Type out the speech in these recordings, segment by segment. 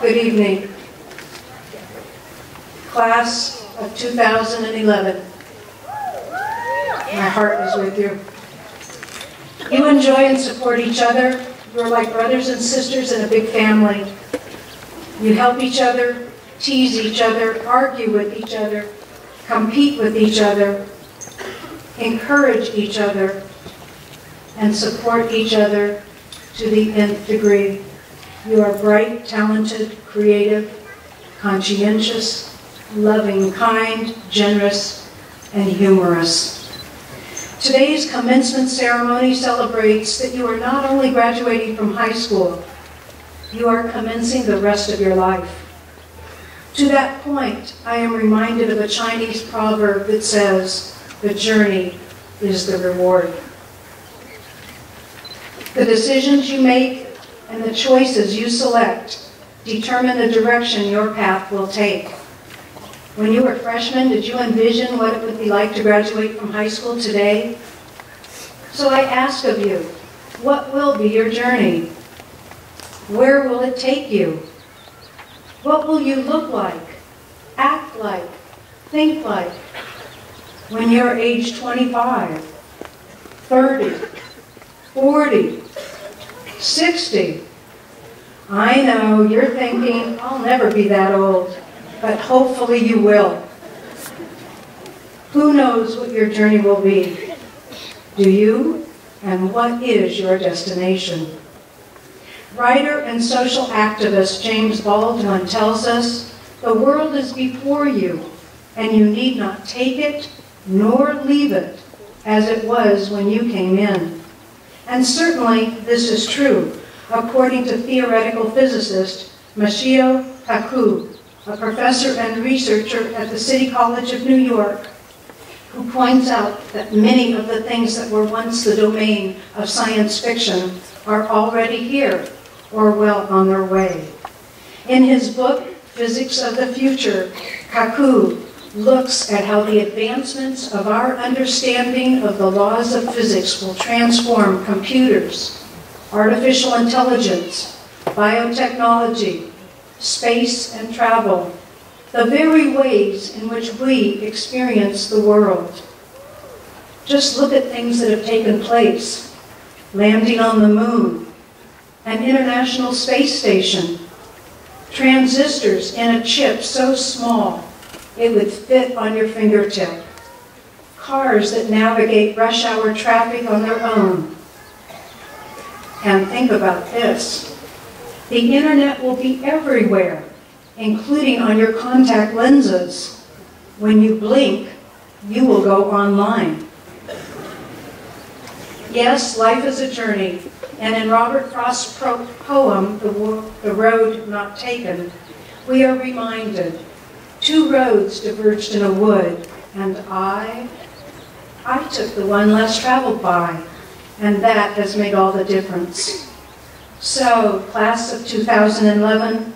Good evening. Class of 2011. My heart is with you. You enjoy and support each other. You're like brothers and sisters in a big family. You help each other, tease each other, argue with each other, compete with each other, encourage each other, and support each other to the nth degree. You are bright, talented, creative, conscientious, loving, kind, generous, and humorous. Today's commencement ceremony celebrates that you are not only graduating from high school, you are commencing the rest of your life. To that point, I am reminded of a Chinese proverb that says, "The journey is the reward." The decisions you make and the choices you select determine the direction your path will take. When you were freshmen, did you envision what it would be like to graduate from high school today? So I ask of you, what will be your journey? Where will it take you? What will you look like, act like, think like when you're age 25, 30, 40, 60? I know you're thinking, I'll never be that old, but hopefully you will. Who knows what your journey will be? Do you? And what is your destination? Writer and social activist James Baldwin tells us, the world is before you, and you need not take it nor leave it as it was when you came in. And certainly this is true, according to theoretical physicist Michio Kaku, a professor and researcher at the City College of New York, who points out that many of the things that were once the domain of science fiction are already here, or well on their way. In his book, Physics of the Future, Kaku looks at how the advancements of our understanding of the laws of physics will transform computers, artificial intelligence, biotechnology, space and travel, the very ways in which we experience the world. Just look at things that have taken place. Landing on the moon, an International Space Station, transistors in a chip so small it would fit on your fingertip, cars that navigate rush hour traffic on their own. And think about this. The internet will be everywhere, including on your contact lenses. When you blink, you will go online. Yes, life is a journey, and in Robert Frost's poem, The Road Not Taken, we are reminded, two roads diverged in a wood, and I took the one less traveled by, and that has made all the difference. So, class of 2011,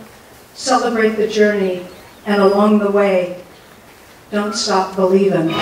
celebrate the journey, and along the way, don't stop believing.